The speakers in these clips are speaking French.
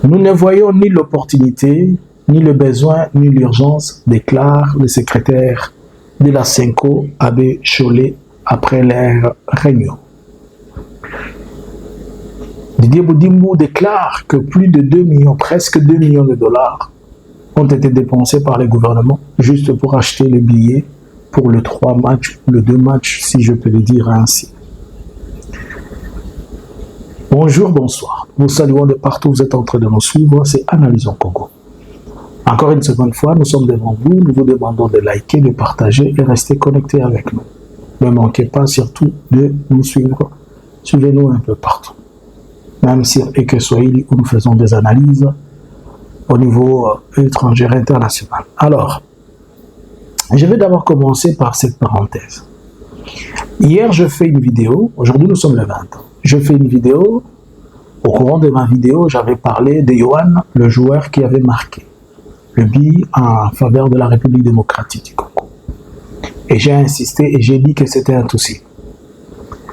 Nous ne voyons ni l'opportunité, ni le besoin, ni l'urgence, déclare le secrétaire de la Senco, Abbé Chollet, après leur réunion. Didier Boudimbo déclare que plus de 2 millions, presque 2 millions de dollars ont été dépensés par les gouvernements juste pour acheter les billets pour le 3 matchs, le 2 matchs, si je peux le dire ainsi. Bonjour, bonsoir. Nous saluons de partout où vous êtes en train de nous suivre. C'est Analysons Congo. Encore une seconde fois, nous sommes devant vous. Nous vous demandons de liker, de partager et rester connectés avec nous. Ne manquez pas surtout de nous suivre. Suivez-nous un peu partout. Même sur Ekeswahili où nous faisons des analyses au niveau étranger international. Alors, je vais d'abord commencer par cette parenthèse. Hier, je fais une vidéo. Aujourd'hui, nous sommes le 20. Je fais une vidéo. Au courant de ma vidéo, j'avais parlé de Yohan, le joueur qui avait marqué le but en faveur de la République démocratique du Congo. Et j'ai insisté et j'ai dit que c'était un souci.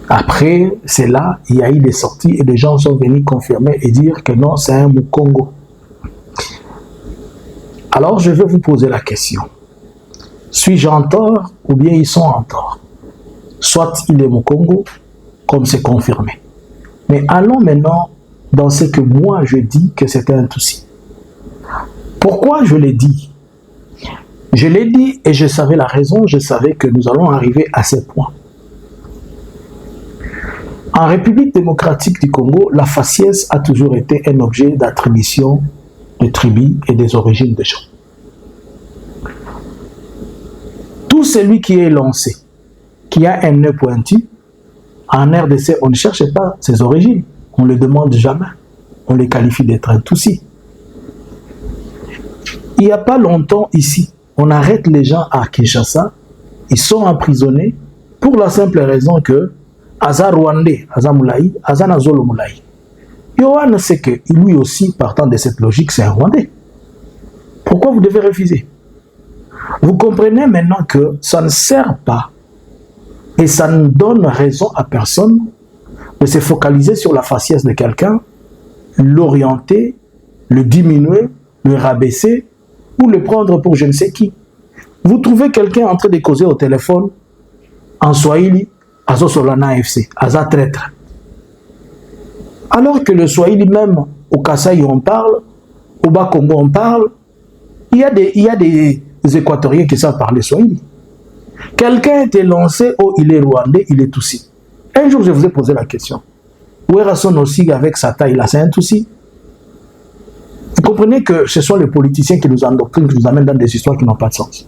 Après, c'est là, il y a eu des sorties et des gens sont venus confirmer et dire que non, c'est un Mukongo. Alors, je vais vous poser la question. Suis-je en tort ou bien ils sont en tort? Soit il est Mukongo, comme c'est confirmé. Mais allons maintenant dans ce que moi je dis que c'était un souci. Pourquoi je l'ai dit? Je l'ai dit et je savais la raison, je savais que nous allons arriver à ce point. En République démocratique du Congo, la faciès a toujours été un objet d'attribution de tribus et des origines des gens. Tout celui qui est lancé, qui a un nœud pointu, en RDC, on ne cherche pas ses origines, on ne le demande jamais, on les qualifie d'être un Tutsi. Il n'y a pas longtemps ici, on arrête les gens à Kinshasa, ils sont emprisonnés pour la simple raison que Aza Rwandais, Aza Moulaï, Aza Nazolo Moulaï. Yohan sait que lui aussi, partant de cette logique, c'est un Rwandais. Pourquoi vous devez refuser? Vous comprenez maintenant que ça ne sert pas et ça ne donne raison à personne de se focaliser sur la faciès de quelqu'un, l'orienter, le diminuer, le rabaisser ou le prendre pour je ne sais qui. Vous trouvez quelqu'un en train de causer au téléphone en Swahili, Azo Solana FC, Aza traître. Alors que le Swahili même, au Kasaï on parle, au Bas-Congo on parle, il y a des Équatoriens qui savent parler Swahili. Quelqu'un était lancé, oh il est Rwandais, il est Tutsi. Un jour je vous ai posé la question. Ouerason aussi avec sa taille là, c'est un Tutsi. Vous comprenez que ce sont les politiciens qui nous endoctrinent, qui nous amènent dans des histoires qui n'ont pas de sens.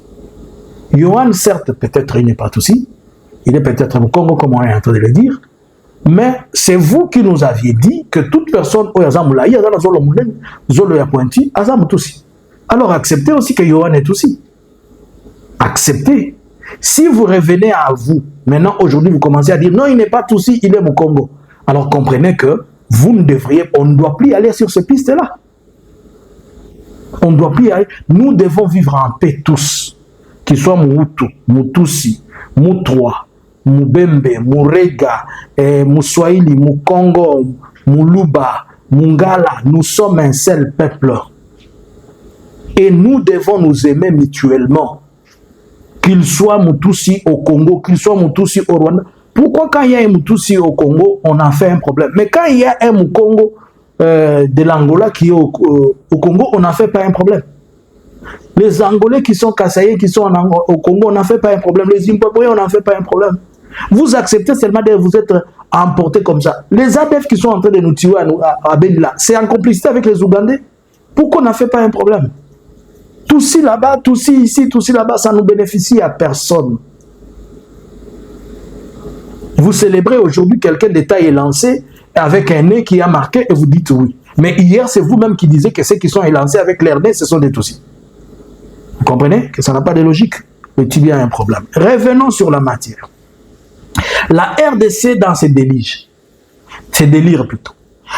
Yohan, certes, peut-être il n'est pas Tutsi, il est peut-être au Congo comme on est en train de le dire, mais c'est vous qui nous aviez dit que toute personne, alors acceptez aussi que Yohan est Tutsi. Acceptez. Si vous revenez à vous, maintenant aujourd'hui vous commencez à dire non, il n'est pas Tutsi, il est au Congo. Alors comprenez que vous ne devriez, on ne doit plus aller sur ces pistes-là. On ne doit plus y aller. Nous devons vivre en paix tous. Qu'ils soient Moutou, Moutousi, Moutroa, Moubembe, Mourega, Mouswahili, Moukongo, Mouluba, Mungala. Nous sommes un seul peuple. Et nous devons nous aimer mutuellement. Qu'il soit Moutousi au Congo, qu'il soit Moutousi au Rwanda. Pourquoi quand il y a un Moutousi au Congo, on en fait un problème? Mais quand il y a un Moukongo de l'Angola qui est au Congo, on n'en fait pas un problème. Les Angolais qui sont Kasaïens, qui sont au Congo, on n'en fait pas un problème. Les Zimbabwéens, on n'en fait pas un problème. Vous acceptez seulement de vous être emportés comme ça. Les ADF qui sont en train de nous tuer à Benila, c'est en complicité avec les Ougandais. Pourquoi on n'en fait pas un problème? Tutsi là-bas, Tutsi ici, Tutsi là-bas, ça ne nous bénéficie à personne. Vous célébrez aujourd'hui quelqu'un d'État est lancé avec un nez qui a marqué et vous dites oui. Mais hier, c'est vous-même qui disiez que ceux qui sont élancés avec leur nez, ce sont des Tutsis. Vous comprenez que ça n'a pas de logique. Le tibia a un problème. Revenons sur la matière. La RDC dans ses délires plutôt.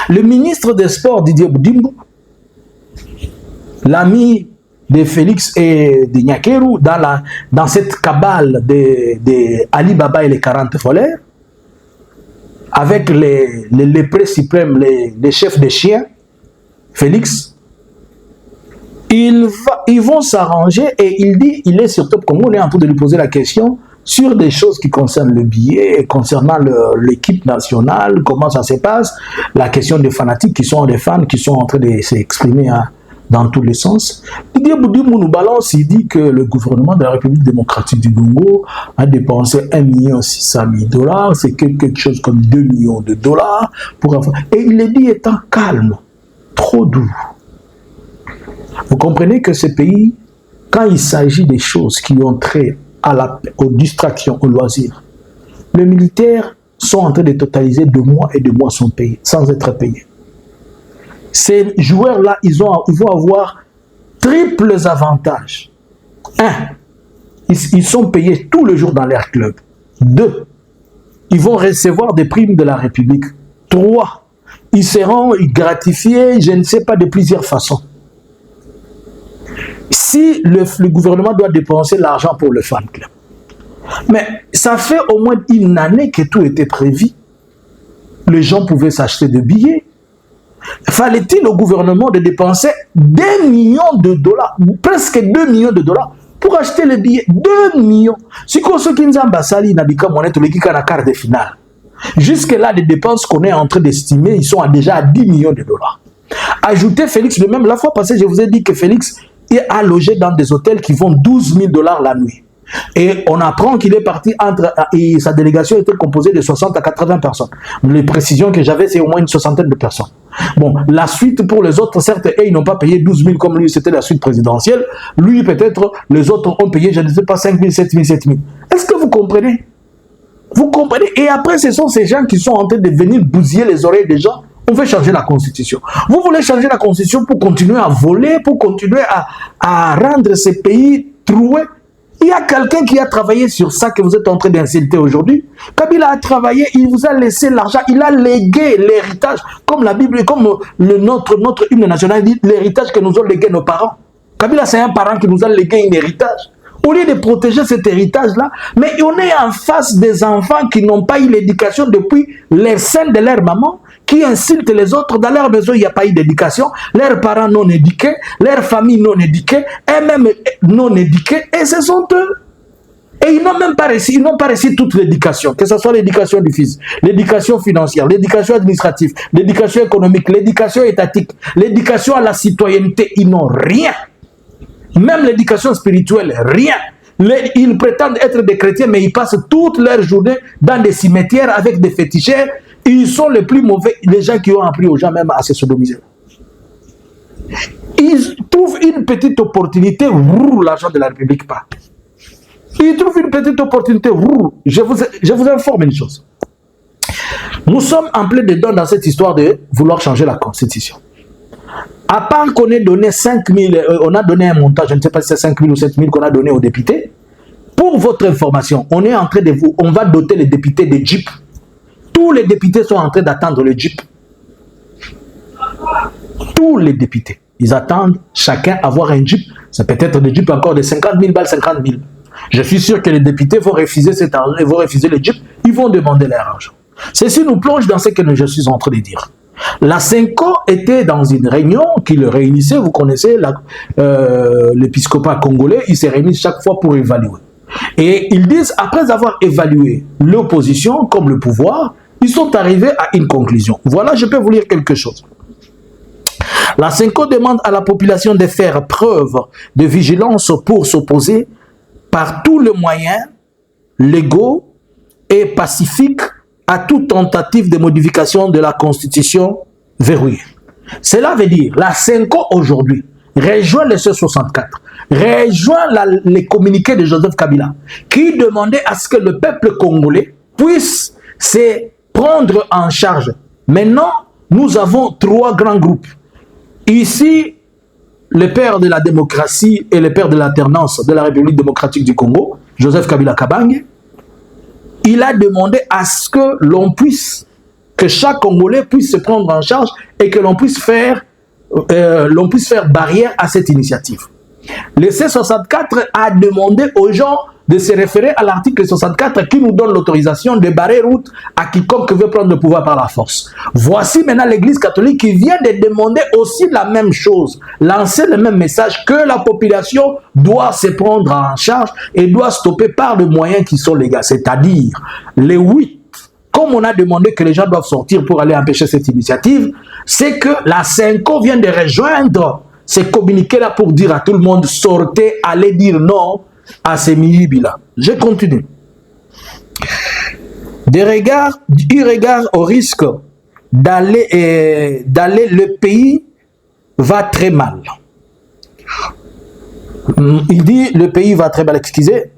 Le ministre des Sports, Didier Boudimbo, l'ami de Félix et de Nyakeru, dans cette cabale de Ali Baba et les 40 voleurs, avec les lépreux suprêmes, les chefs des chiens, Félix, ils vont s'arranger et il dit, il est sur Top Congo, on est en train de lui poser la question sur des choses qui concernent le billet, concernant l'équipe nationale, comment ça se passe, la question des fanatiques qui sont des fans qui sont en train de s'exprimer dans tous les sens. Didier Boudimou nous balance, il dit que le gouvernement de la République démocratique du Congo a dépensé 1 600 000 $, c'est quelque chose comme 2 millions de dollars pour avoir... Et il le dit étant calme, trop doux. Vous comprenez que ce pays, quand il s'agit des choses qui ont trait aux distractions, aux loisirs, les militaires sont en train de totaliser 2 mois et 2 mois sont payés, sans être payés. Ces joueurs-là, ils vont avoir triples avantages. 1, ils sont payés tous les jours dans leur club. 2, ils vont recevoir des primes de la République. 3, ils seront gratifiés, je ne sais pas, de plusieurs façons. Si le gouvernement doit dépenser l'argent pour le fan club, mais ça fait au moins 1 année que tout était prévu. Les gens pouvaient s'acheter des billets. Fallait-il au gouvernement de dépenser 2 millions de dollars, presque 2 millions de dollars, pour acheter les billets? 2 millions. Si ceux qui nous ambassali n'habika monnaie tous les qui la quart de finale. Jusque-là, les dépenses qu'on est en train d'estimer, ils sont déjà à 10 millions de dollars. Ajoutez Félix, même la fois passée, je vous ai dit que Félix a logé dans des hôtels qui vont 12 000 $ la nuit. Et on apprend qu'il est parti et sa délégation était composée de 60 à 80 personnes. Les précisions que j'avais, c'est au moins une 60aine de personnes. Bon, la suite pour les autres, certes, ils n'ont pas payé 12 000 comme lui, c'était la suite présidentielle. Lui, peut-être, les autres ont payé, je ne sais pas, 5 000, 7 000, 7 000. Est-ce que vous comprenez? Vous comprenez? Et après, ce sont ces gens qui sont en train de venir bousiller les oreilles des gens. On veut changer la constitution. Vous voulez changer la constitution pour continuer à voler, pour continuer à rendre ces pays troués? Il y a quelqu'un qui a travaillé sur ça que vous êtes en train d'insulter aujourd'hui. Kabila a travaillé, il vous a laissé l'argent, il a légué l'héritage, comme la Bible, comme notre hymne national dit, l'héritage que nous ont légué nos parents. Kabila, c'est un parent qui nous a légué un héritage. Au lieu de protéger cet héritage-là, mais on est en face des enfants qui n'ont pas eu l'éducation depuis les seins de leur maman, qui insultent les autres. Dans leur maison, il n'y a pas eu d'éducation. Leurs parents non éduqués, leur famille non éduquée, eux-mêmes non éduqués, et ce sont eux. Et ils n'ont même pas réussi, ils n'ont pas réussi toute l'éducation, que ce soit l'éducation du fils, l'éducation financière, l'éducation administrative, l'éducation économique, l'éducation étatique, l'éducation à la citoyenneté. Ils n'ont rien. Même l'éducation spirituelle, rien. Ils prétendent être des chrétiens, mais ils passent toute leur journée dans des cimetières avec des féticheurs. Ils sont les plus mauvais, les gens qui ont appris aux gens même à se sodomiser. Ils trouvent une petite opportunité, l'argent de la République part. Ils trouvent une petite opportunité, je vous informe une chose. Nous sommes en plein dedans dans cette histoire de vouloir changer la constitution. À part qu'on ait donné 5 000, on a donné un montant, je ne sais pas si c'est 5 000 ou 7 000 qu'on a donné aux députés. Pour votre information, on est en train de on va doter les députés de Jeep. Tous les députés sont en train d'attendre le Jeep. Tous les députés, ils attendent chacun avoir un Jeep. C'est peut-être des Jeeps encore de 50 000 balles, 50 000. Je suis sûr que les députés vont refuser cet argent, ils vont refuser le Jeep, ils vont demander leur argent. Ceci nous plonge dans ce que je suis en train de dire. La Senko était dans une réunion qui le réunissait, vous connaissez l'épiscopat congolais, ils se réunissent chaque fois pour évaluer. Et ils disent, après avoir évalué l'opposition comme le pouvoir, ils sont arrivés à une conclusion. Voilà, je peux vous lire quelque chose. La Senko demande à la population de faire preuve de vigilance pour s'opposer par tous les moyens légaux et pacifiques à toute tentative de modification de la constitution verrouillée. Cela veut dire, la Senko aujourd'hui rejoint le C64, rejoint les communiqués de Joseph Kabila, qui demandait à ce que le peuple congolais puisse se prendre en charge. Maintenant, nous avons 3 grands groupes. Ici, le père de la démocratie et le père de l'alternance de la République démocratique du Congo, Joseph Kabila Kabange, il a demandé à ce que l'on puisse, que chaque Congolais puisse se prendre en charge et que l'on puisse faire barrière à cette initiative. Le C64 a demandé aux gens de se référer à l'article 64 qui nous donne l'autorisation de barrer route à quiconque veut prendre le pouvoir par la force. Voici maintenant l'Église catholique qui vient de demander aussi la même chose, lancer le même message que la population doit se prendre en charge et doit stopper par des moyens qui sont légaux, c'est-à-dire les 8. Comme on a demandé que les gens doivent sortir pour aller empêcher cette initiative, c'est que la CENCO vient de rejoindre ces communiqués-là pour dire à tout le monde, sortez, allez dire non à ces milices-là. Je continue. Eu regard au risque d'aller, le pays va très mal. Il dit, le pays va très mal, excusez.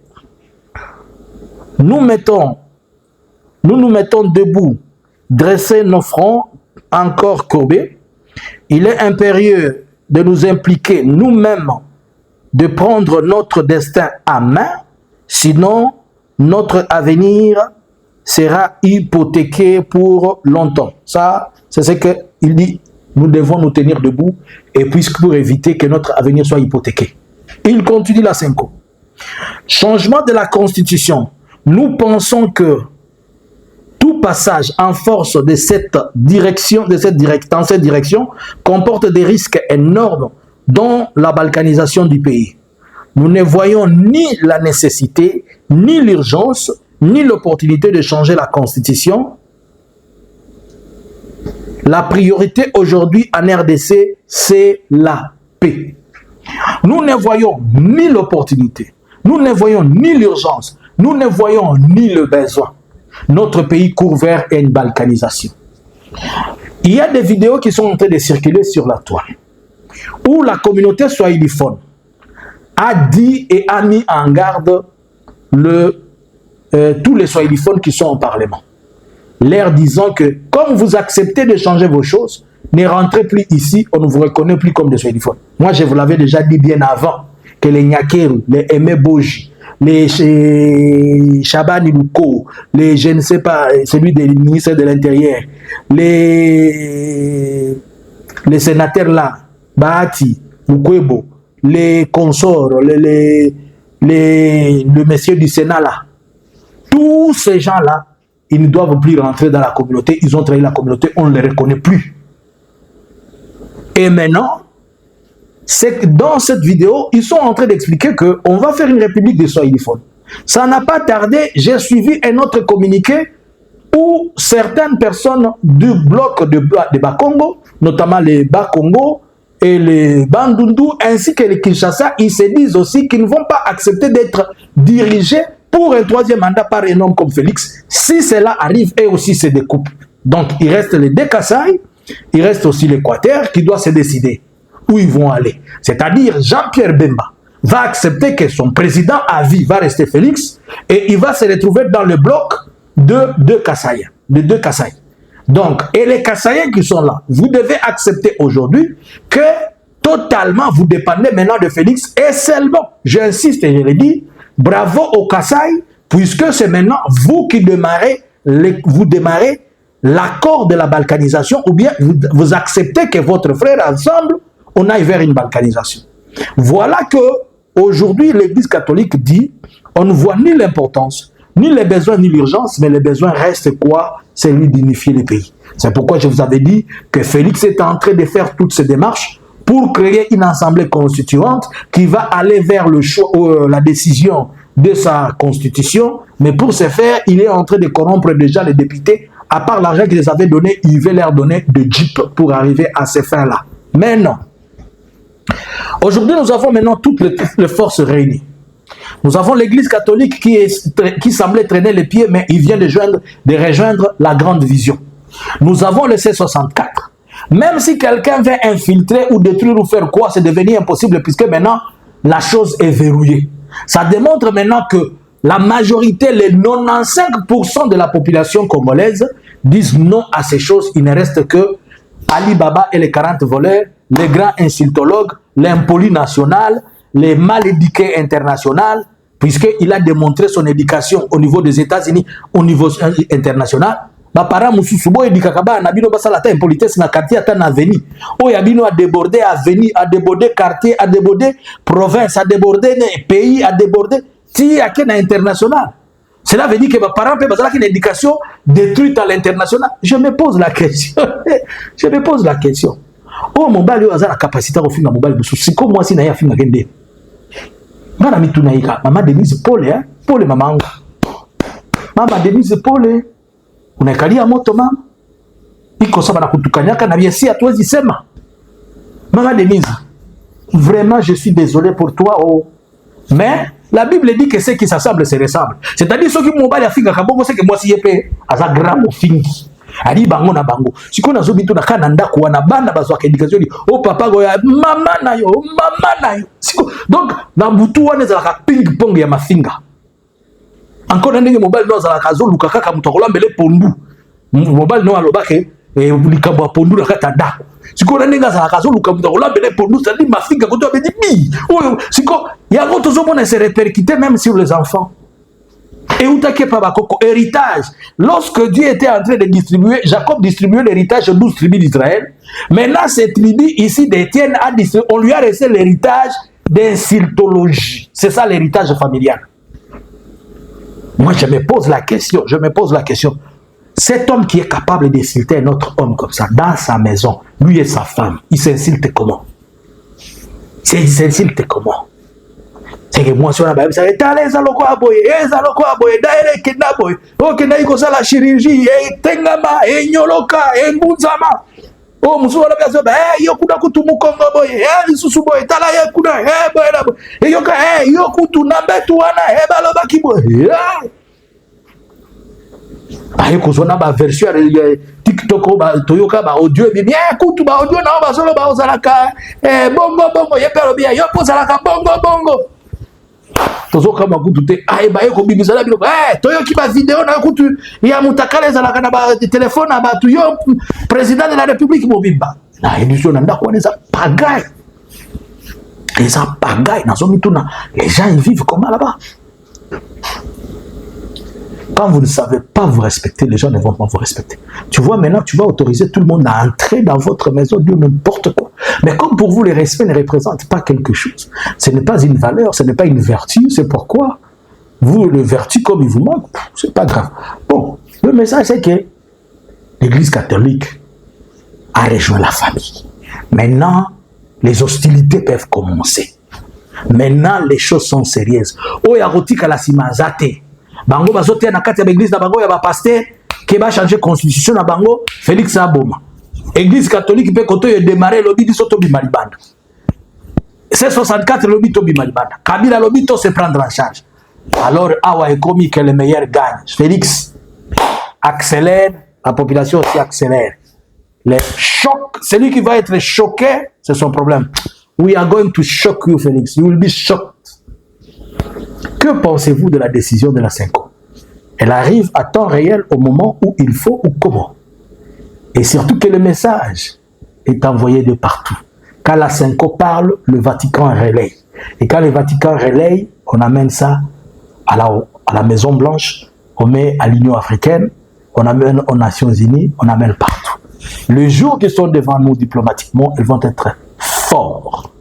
Nous nous mettons debout, dresser nos fronts, encore courbés. Il est impérieux de nous impliquer nous-mêmes, de prendre notre destin à main, sinon notre avenir sera hypothéqué pour longtemps. Ça, c'est ce qu'il dit. Nous devons nous tenir debout et puisque pour éviter que notre avenir soit hypothéqué. Il continue la CENCO. Changement de la Constitution. Nous pensons que tout passage en force de dans cette direction comporte des risques énormes dans la balkanisation du pays. Nous ne voyons ni la nécessité, ni l'urgence, ni l'opportunité de changer la Constitution. La priorité aujourd'hui en RDC, c'est la paix. Nous ne voyons ni l'opportunité, nous ne voyons ni l'urgence, nous ne voyons ni le besoin. Notre pays court vers une balkanisation. Il y a des vidéos qui sont en train de circuler sur la toile où la communauté swahiliphone a dit et a mis en garde tous les swahiliphones qui sont au Parlement, leur disant que comme vous acceptez de changer vos choses, ne rentrez plus ici, on ne vous reconnaît plus comme des swahiliphones. Moi, je vous l'avais déjà dit bien avant que les Nyakeru, les Aimé Boji, les Chabani Luko, les, je ne sais pas, celui des ministres de l'Intérieur, les sénateurs là, Bahati, Mukwebo, les consorts, le messieurs du Sénat là, tous ces gens-là, ils ne doivent plus rentrer dans la communauté, ils ont trahi la communauté, on ne les reconnaît plus. Et maintenant, dans cette vidéo, ils sont en train d'expliquer qu'on va faire une république des swahiliphones. Ça n'a pas tardé, j'ai suivi un autre communiqué où certaines personnes du bloc de Bakongo, notamment les Bakongo et les Bandundu, ainsi que les Kinshasa, ils se disent aussi qu'ils ne vont pas accepter d'être dirigés pour un troisième mandat par un homme comme Félix. Si cela arrive, eux aussi se découpent. Donc, il reste les deux Kasaï, il reste aussi l'Équateur qui doit se décider où ils vont aller. C'est-à-dire, Jean-Pierre Bemba va accepter que son président à vie va rester Félix et il va se retrouver dans le bloc de deux Kasaïens. Donc, et les Kasaïens qui sont là, vous devez accepter aujourd'hui que totalement vous dépendez maintenant de Félix et seulement, j'insiste et je le dis, bravo aux Kasaï, puisque c'est maintenant vous qui démarrez l'accord de la balkanisation ou bien vous acceptez que votre frère ensemble, on aille vers une balkanisation. Voilà que aujourd'hui l'Église catholique dit, on ne voit ni l'importance, ni les besoins, ni l'urgence, mais les besoins restent quoi? C'est lui d'unifier les pays. C'est pourquoi je vous avais dit que Félix est en train de faire toutes ces démarches pour créer une assemblée constituante qui va aller vers le choix, la décision de sa constitution. Mais pour ce faire, il est en train de corrompre déjà les députés. À part l'argent qu'il les avait donné, il veut leur donner de jeep pour arriver à ces fins-là. Mais non. Aujourd'hui, nous avons maintenant toutes les forces réunies. Nous avons l'Église catholique qui semblait traîner les pieds, mais il vient de rejoindre la grande vision. Nous avons le C64. Même si quelqu'un veut infiltrer ou détruire ou faire quoi, c'est devenu impossible puisque maintenant, la chose est verrouillée. Ça démontre maintenant que la majorité, les 95% de la population congolaise disent non à ces choses. Il ne reste que Ali Baba et les 40 voleurs, les grands insultologues, l'impoli national, les mal éduqués internationaux, puisqu'il a démontré son éducation au niveau des États-Unis, au niveau international. Bapara mususubo edikakaba na bino basala ta impolitesse na quartier ata na avenue. Oyo abino a débordé avenue, a débordé quartier, a débordé province, a débordé pays, a débordé ti à quel international. Cela veut dire que mes parents peuvent avoir une éducation détruite à l'international. Je me pose la question. Je me pose la question. Oh, mon bal, il a la capacité à faire mon bal. C'est comme moi si n'a fait ma gende. Maman Mitunaïka, maman Denise Paul, hein? Paul, maman. Maman Denise Paul, on a kali à moto, maman. Iko saba na kutukanyaka na biesi à toi, Zisema. Maman Denise, vraiment, je suis désolé pour toi, oh. Mais la Bible dit que ceux qui s'assemblent se ressemblent. C'est-à-dire ceux qui m'ont pas fait un kabongo, c'est que moi si je peux, à un gramme au fingi. Ali bango na bango. Si qu'on a zobi tout na kananda kwa na banda bazwa éducation dit oh papa goya mama na yo. Donc na butu wane za ka ping pong ya mafinga. Encore ndenge mobile no za ka zo luka kaka mutokola mbele pondu. Mobile no alobake likabo pondu na kata da. Si qu'on ndenge za ka zo luka mutokola mbele pondu ça dit mafinga ko to be dit bi. Oh si ko ya go to zo mona se répercuter même sur les enfants. Et où t'as héritage. Lorsque Dieu était en train de distribuer, Jacob distribuait l'héritage aux 12 tribus d'Israël. Maintenant, ces tribus ici d'Étienne, on lui a resté l'héritage d'insultologie. C'est ça l'héritage familial. Moi, je me pose la question. Cet homme qui est capable d'insulter un autre homme comme ça, dans sa maison, lui et sa femme, il s'insulte comment? Il s'insulte comment? C'est que moi, si on a bien ça, ok, la chirurgie, tengama, nyoloka, mbunzama. Oh, musuwa la biazo, yokuda kutu mukongo boy, lisusu boy, tala yokuda, boy, yoka, yokutu nambetu wana, baloba kiboy. Kozona ba version TikTok ba toyoka ba audio bien kutu ba audio na ba solo ba ozalaka bongo yepelo bien yo pozalaka bongo. Tozo kama kutu te ba yeko bibisala biloko toyoki ba vidéo na kutu ya mutakale zalaka na ba téléphone na ba yo président de la République mobimba na édition na ndako za pagaille na zone tuna les gens ils vivent comment là-bas. Quand vous ne savez pas vous respecter, les gens ne vont pas vous respecter. Tu vois, maintenant, tu vas autoriser tout le monde à entrer dans votre maison, dire n'importe quoi. Mais comme pour vous, le respect ne représente pas quelque chose. Ce n'est pas une valeur, ce n'est pas une vertu. C'est pourquoi vous, le vertu, comme il vous manque, c'est pas grave. Bon, le message, c'est que l'Église catholique a rejoint la famille. Maintenant, les hostilités peuvent commencer. Maintenant, les choses sont sérieuses. Oh, yarotika la simazate. Bango bazote na kati ya l'église na bango ya ba pasteur qui va changer constitution na bango Félix Aboma. Église catholique peut koto y démarrer lobby di soto bimalibanda. C'est 64 lobby to bimalibanda. Kabila lobby to se prendre en charge. Alors awa ekomi que le meilleur gagne. Félix accélère, la population aussi accélère. Le choc, celui qui va être choqué, c'est son problème. We are going to shock you, Félix. You will be shocked. Que pensez-vous de la décision de la Cinco? Elle arrive à temps réel au moment où il faut ou comment? Et surtout que le message est envoyé de partout. Quand la Cinco parle, le Vatican relaye. Et quand le Vatican relaye, on amène ça à la Maison Blanche, on met à l'Union africaine, on amène aux Nations Unies, on amène partout. Les jours qui sont devant nous diplomatiquement, ils vont être forts.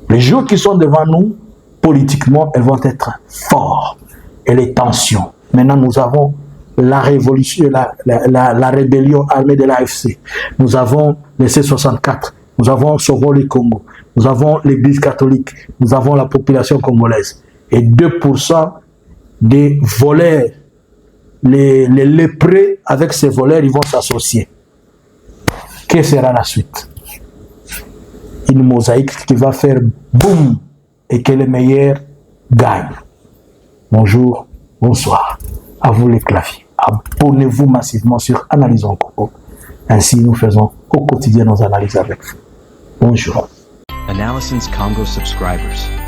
Les jours qui sont devant nous politiquement, elles vont être fortes. Et les tensions. Maintenant, nous avons la révolution, la rébellion armée de l'AFC. Nous avons le C64. Nous avons Sovol et Congo. Nous avons l'Église catholique. Nous avons la population congolaise. Et 2% des voleurs, les lépreux, avec ces voleurs, ils vont s'associer. Que sera la suite? Une mosaïque qui va faire boum et que les meilleurs gagnent. Bonjour, bonsoir. À vous les claviers. Abonnez-vous massivement sur Analysons Congo. Ainsi, nous faisons au quotidien nos analyses avec vous. Bonjour. Analysons Congo subscribers.